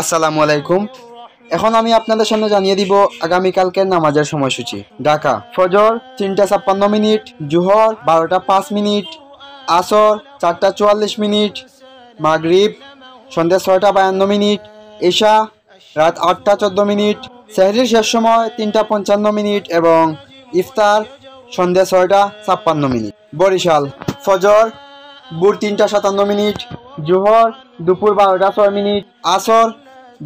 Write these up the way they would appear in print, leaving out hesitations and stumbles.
আসসালামু আলাইকুম। এখন আমি আপনাদের সামনে জানিয়ে দিব আগামীকালকের নামাজের সময়সূচি। ঢাকা ফজর 3:56, জোহর 12:05, আসর 4:44, মাগরিব সন্ধ্যা 6:52, ঈশা রাত 8:14, সেহরির শেষ সময় 3:55 এবং ইফতার সন্ধ্যা 6:56। বরিশাল ফজর ভোর 3:57, জোহর দুপুর 12:06, আসর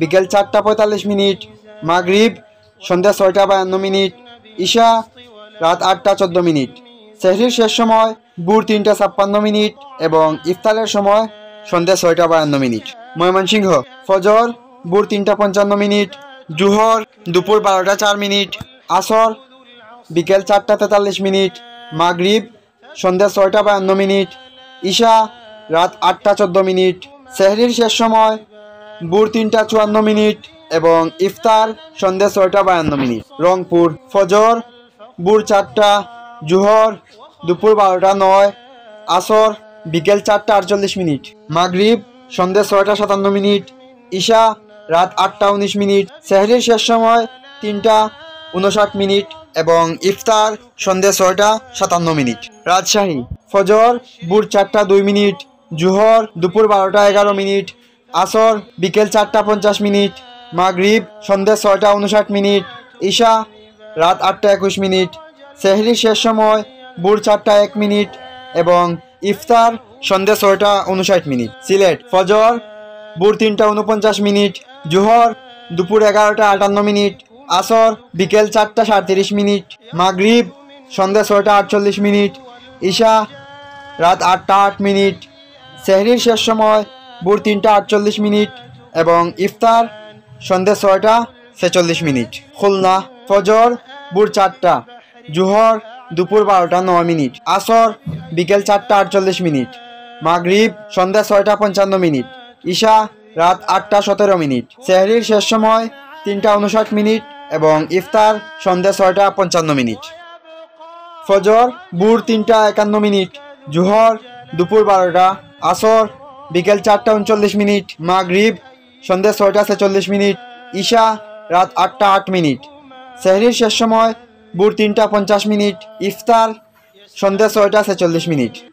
বিকেল 4:45, মাগরিব সন্ধ্যা 6:52, ঈশা রাত 8:14। সেহরির শেষ সময় ভোর 3:56 এবং ইফতারের সময় সন্ধ্যা 6:52। ময়মনসিংহ ফজর ভোর 3:55, জোহর দুপুর 12:04, আসর বিকেল 4:43, মাগরিব সন্ধ্যা 6:52, ঈশা রাত 8:14। সেহরির শেষ সময় ভোর 3:54 এবং ইফতার সন্ধ্যা 6:52। রংপুর ফজর ভোর 4টা, জোহর দুপুর 12:09, আসর বিকেল 4:48, মাগরিব সন্ধ্যা 6:57, ঈশা রাত 8:19। সেহরির শেষ সময় 3:59 এবং ইফতার সন্ধ্যা 6:57। রাজশাহী ফজর ভোর 4:02, জোহর দুপুর 12:11, আসর বিকেল 4:50, মাগরিব সন্ধ্যা 6:59, ঈশা রাত 8:21। সেহরির শেষ সময় ভোর 4:01 এবং ইফতার সন্ধ্যা 6:59। সিলেট ফজর ভোর 3:49, জোহর দুপুর 11:58, আসর বিকেল 4:37, মাগরিব সন্ধ্যা 6:48, ঈশা রাত 8:08। সেহরির শেষ সময় ভোর 3:48 এবং ইফতার সন্ধ্যা 6:46। খুলনা ফজর ভোর 4টা, জোহর দুপুর 12:09, আসর বিকেল 4:48, মাগরিব সন্ধ্যা 6:55, ঈশা রাত 8:17। সেহরির শেষ সময় 3:59 এবং ইফতার সন্ধ্যা 6:55। ফজর ভোর 3:51, জোহর দুপুর 12টা, আসর বিকেল 4:39, মাগরিব সন্ধ্যা 6:46, ঈশা রাত 8:08। সেহরির শেষ সময় ভোর 3:50, ইফতার সন্ধ্যা 6:46।